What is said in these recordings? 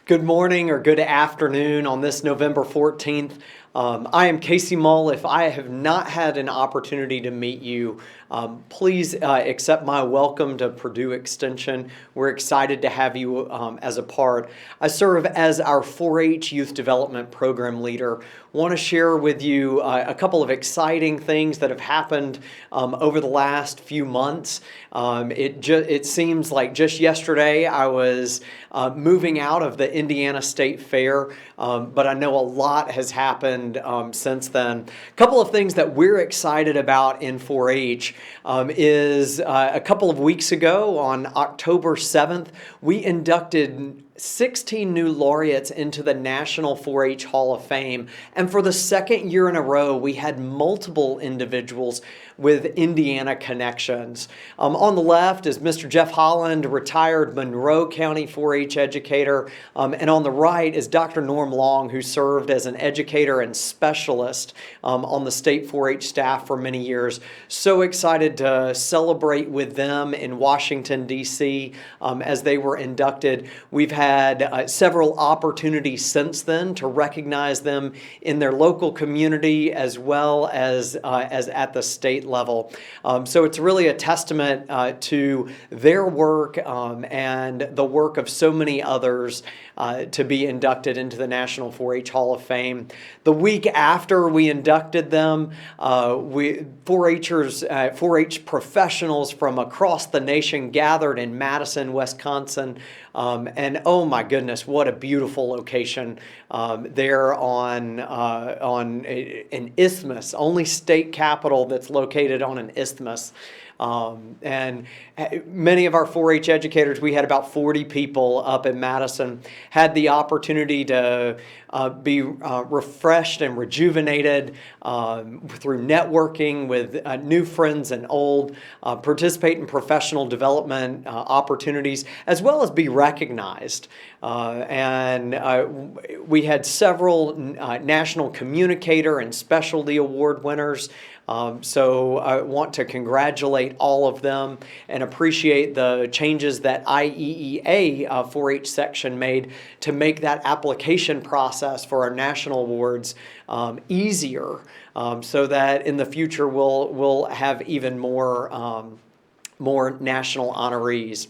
Good morning or good afternoon on this November 14th. I am Casey Mull. If I have not had an opportunity to meet you, please accept my welcome to Purdue Extension. We're excited to have you as a part. I serve as our 4-H Youth Development Program Leader. Want to share with you a couple of exciting things that have happened over the last few months. It seems like just yesterday I was moving out of the Indiana State Fair, but I know a lot has happened since then. A couple of things that we're excited about in 4-H is a couple of weeks ago on October 7th, we inducted 16 new laureates into the National 4-H Hall of Fame. And for the second year in a row, we had multiple individuals with Indiana connections. On the left is Mr. Jeff Holland, retired Monroe County 4-H educator. And on the right is Dr. Norm Long, who served as an educator and specialist on the state 4-H staff for many years. So excited to celebrate with them in Washington, D.C. As they were inducted. We've had several opportunities since then to recognize them in their local community as well as at the state level. So it's really a testament to their work and the work of so many others to be inducted into the National 4-H Hall of Fame. The week after we inducted them, 4-Hers, 4-H professionals from across the nation gathered in Madison, Wisconsin. And oh my goodness, what a beautiful location there on an isthmus, only state capital that's located on an isthmus. And many of our 4-H educators, we had about 40 people up in Madison, had the opportunity to be refreshed and rejuvenated through networking with new friends and old, participate in professional development opportunities, as well as be recognized. And we had several national communicator and specialty award winners. So I want to congratulate all of them and appreciate the changes that IEEA 4-H section made to make that application process for our national awards easier, so that in the future we'll have even more national honorees.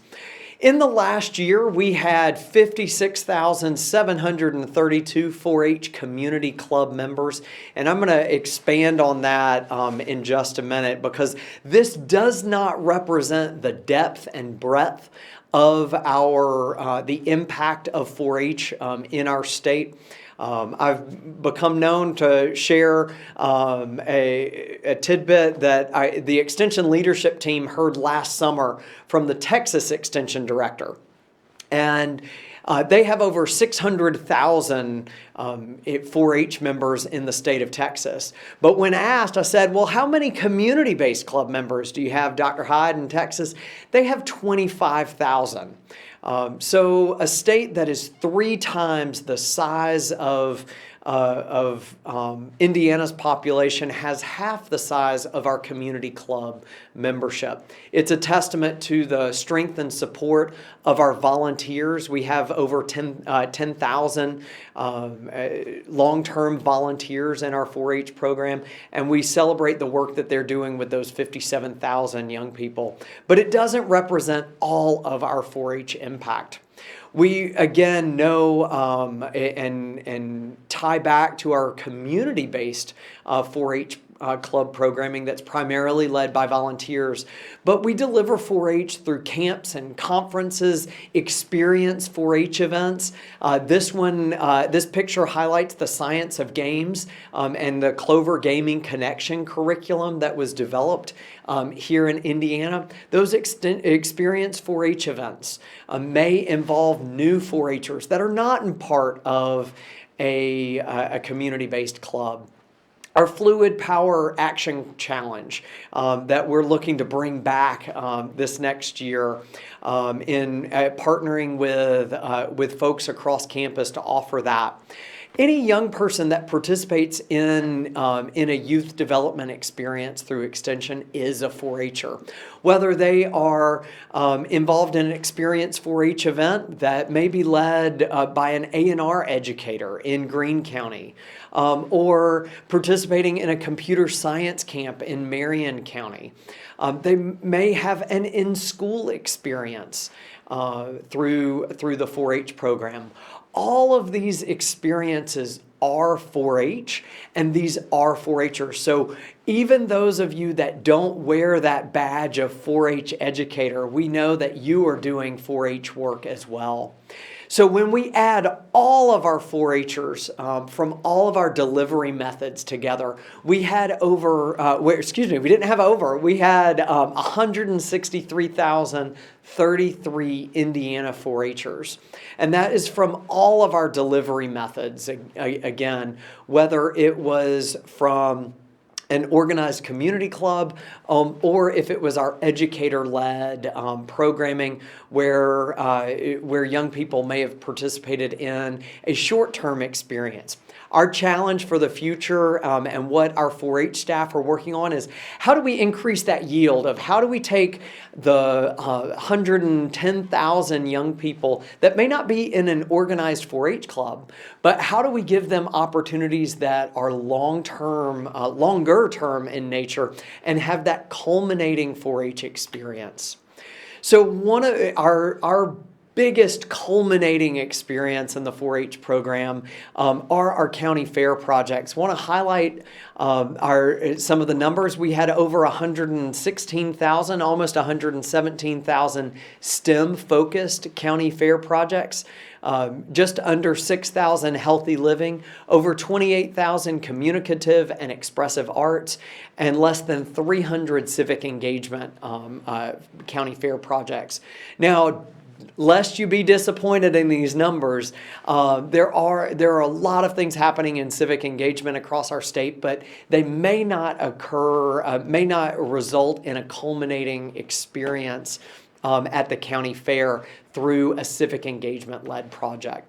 In the last year, we had 56,732 4-H community club members, and I'm going to expand on that in just a minute, because this does not represent the depth and breadth of the impact of 4-H in our state. I've become known to share a tidbit that the Extension leadership team heard last summer from the Texas Extension director. And they have over 600,000 4-H members in the state of Texas. But when asked, I said, well, how many community-based club members do you have, Dr. Hyde, in Texas? They have 25,000. So a state that is 3 times the size of Indiana's population has half the size of our community club membership. It's a testament to the strength and support of our volunteers. We have over 10,000 long-term volunteers in our 4-H program, and we celebrate the work that they're doing with those 57,000 young people. But it doesn't represent all of our 4-H impact. We, again, know and tie back to our community-based 4-H club programming that's primarily led by volunteers. But we deliver 4-H through camps and conferences, experience 4-H events. This picture highlights the science of games and the Clover Gaming Connection curriculum that was developed here in Indiana. Those experience 4-H events may involve new 4-Hers that are not in part of a community-based club. Our Fluid Power Action Challenge that we're looking to bring back this next year in partnering with folks across campus to offer that. Any young person that participates in a youth development experience through Extension is a 4-H'er. Whether they are involved in an experience 4-H event that may be led by an A&R educator in Greene County, or participating in a computer science camp in Marion County. They may have an in-school experience through the 4-H program. All of these experiences are 4-H, and these are 4-H'ers. So even those of you that don't wear that badge of 4-H educator, we know that you are doing 4-H work as well. So when we add all of our 4-H'ers from all of our delivery methods together, we had we didn't have over, we had 163,033 Indiana 4-H'ers. And that is from all of our delivery methods, again, whether it was from an organized community club, or if it was our educator-led programming where young people may have participated in a short-term experience. Our challenge for the future and what our 4-H staff are working on is how do we increase that yield of how do we take the 110,000 young people that may not be in an organized 4-H club, but how do we give them opportunities that are longer term in nature and have that culminating 4-H experience. So one of our biggest culminating experience in the 4-H program are our county fair projects. I want to highlight some of the numbers. We had over 116,000, almost 117,000 STEM-focused county fair projects. Just under 6,000 healthy living, over 28,000 communicative and expressive arts, and less than 300 civic engagement county fair projects. Now, lest you be disappointed in these numbers, there are a lot of things happening in civic engagement across our state, but they may not result in a culminating experience at the county fair through a civic engagement-led project.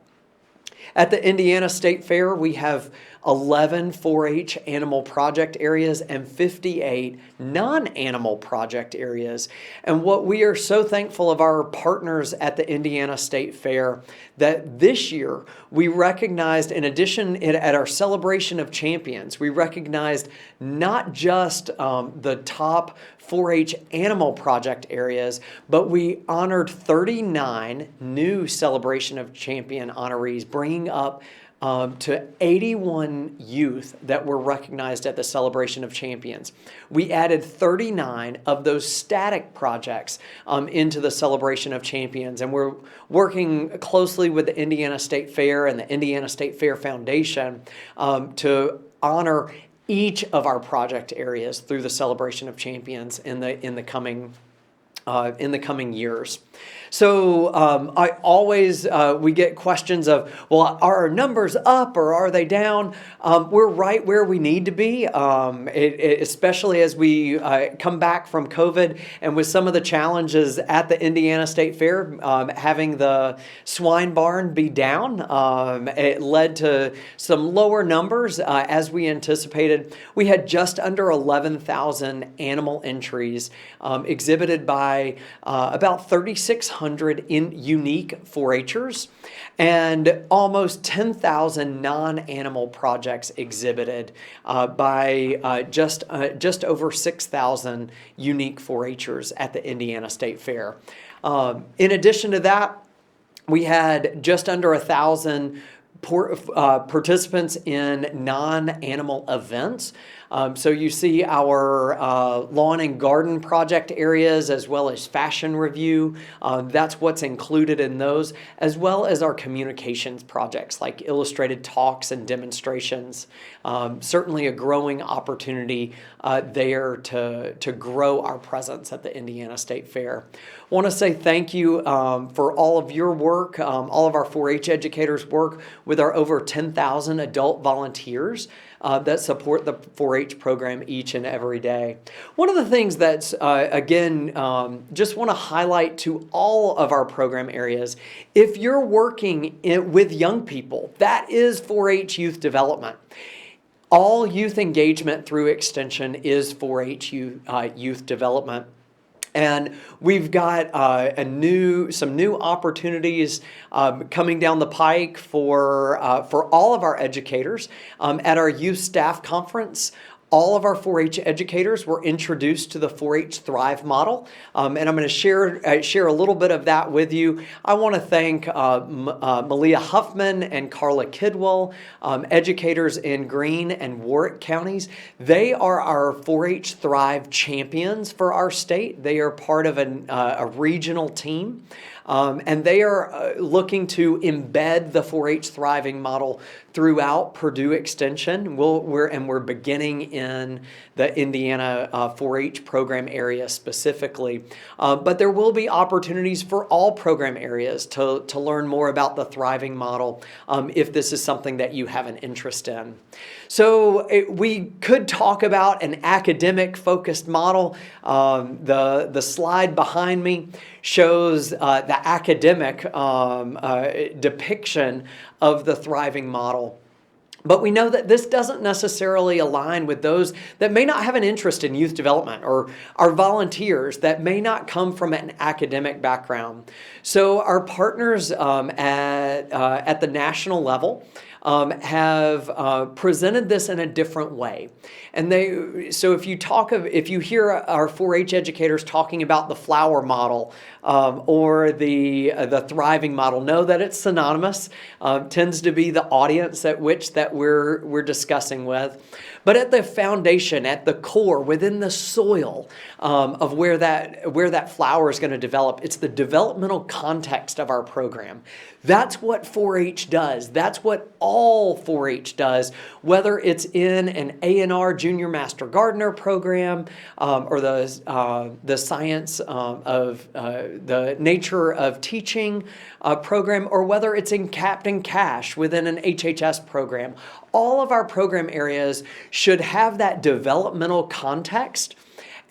At the Indiana State Fair, we have 11 4-H animal project areas and 58 non-animal project areas. And what we are so thankful of our partners at the Indiana State Fair that this year we recognized, in addition at our Celebration of Champions, we recognized not just the top 4-H animal project areas, but we honored 39 new Celebration of Champion honorees, bringing up to 81 youth that were recognized at the Celebration of Champions. We added 39 of those static projects into the Celebration of Champions, and we're working closely with the Indiana State Fair and the Indiana State Fair Foundation to honor each of our project areas through the Celebration of Champions in the coming years. So I always, we get questions of, well, are our numbers up or are they down? We're right where we need to be, especially as we come back from COVID and with some of the challenges at the Indiana State Fair, having the swine barn be down, it led to some lower numbers as we anticipated. We had just under 11,000 animal entries exhibited by about 3,600 unique 4-H'ers and almost 10,000 non-animal projects exhibited by just over 6,000 unique 4-H'ers at the Indiana State Fair. In addition to that, we had just under 1,000 participants in non-animal events. So you see our lawn and garden project areas as well as fashion review. That's what's included in those, as well as our communications projects like illustrated talks and demonstrations. Certainly a growing opportunity there to grow our presence at the Indiana State Fair. I want to say thank you for all of your work, all of our 4-H educators' work with our over 10,000 adult volunteers that support the 4-H program each and every day. One of the things that's, again, just want to highlight to all of our program areas, if you're working with young people, that is 4-H youth development. All youth engagement through Extension is 4-H youth development. And we've got some new opportunities coming down the pike for all of our educators. At our youth staff conference, all of our 4-H educators were introduced to the 4-H Thrive model, and I'm going to share a little bit of that with you. I want to thank Malia Huffman and Carla Kidwell, educators in Greene and Warwick counties. They are our 4-H Thrive champions for our state. They are part of a regional team. And they are looking to embed the 4-H thriving model throughout Purdue Extension. We're beginning in the Indiana 4-H program area specifically. But there will be opportunities for all program areas to learn more about the thriving model if this is something that you have an interest in. So we could talk about an academic focused model. The slide behind me shows the academic depiction of the thriving model. But we know that this doesn't necessarily align with those that may not have an interest in youth development or our volunteers that may not come from an academic background. So our partners at the national level have presented this in a different way. And so if you hear our 4-H educators talking about the flower model or the thriving model, know that it's synonymous, tends to be the audience at which that we're discussing with. But at the foundation, at the core, within the soil of where that flower is going to develop, it's the developmental context of our program. That's what 4-H does. That's what all 4-H does, whether it's in an A&R Junior Master Gardener program or the science of the nature of teaching program, or whether it's in Captain Cash within an HHS program. All of our program areas should have that developmental context,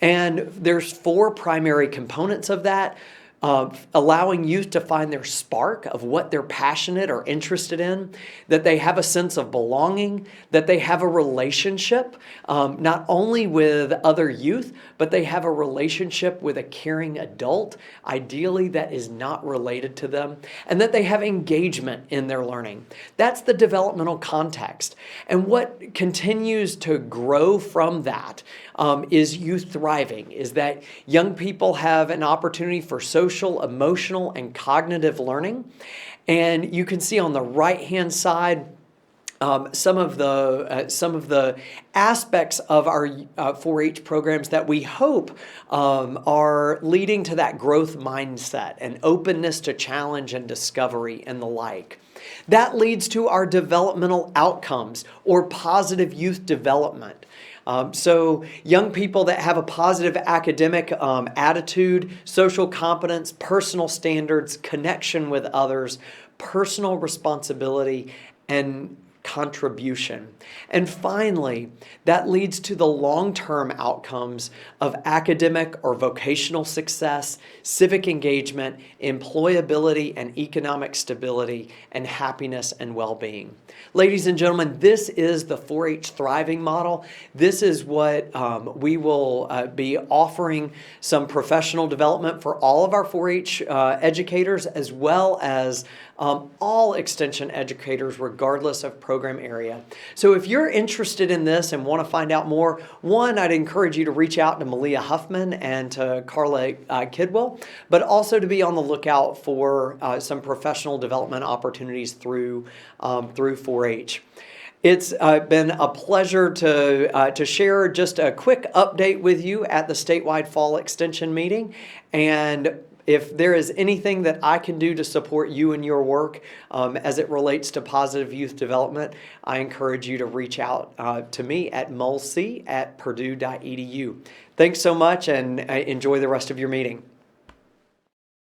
and there's 4 primary components of that. Allowing youth to find their spark of what they're passionate or interested in, that they have a sense of belonging, that they have a relationship, not only with other youth, but they have a relationship with a caring adult, ideally that is not related to them, and that they have engagement in their learning. That's the developmental context. And what continues to grow from that is youth thriving, is that young people have an opportunity for social, emotional, and cognitive learning. And you can see on the right-hand side some of the aspects of our 4-H programs that we hope are leading to that growth mindset and openness to challenge and discovery and the like. That leads to our developmental outcomes or positive youth development. So young people that have a positive academic attitude, social competence, personal standards, connection with others, personal responsibility, and contribution. And finally, that leads to the long-term outcomes of academic or vocational success, civic engagement, employability and economic stability, and happiness and well-being. Ladies and gentlemen, this is the 4-H thriving model. This is what we will be offering some professional development for all of our 4-H educators, as well as all extension educators, regardless of program area. So if you're interested in this and want to find out more, one, I'd encourage you to reach out to Malia Huffman and to Carla Kidwell, but also to be on the lookout for some professional development opportunities through 4-H. It's been a pleasure to share just a quick update with you at the statewide fall extension meeting. And if there is anything that I can do to support you in your work as it relates to positive youth development, I encourage you to reach out to me at mullc@purdue.edu. Thanks so much, and enjoy the rest of your meeting.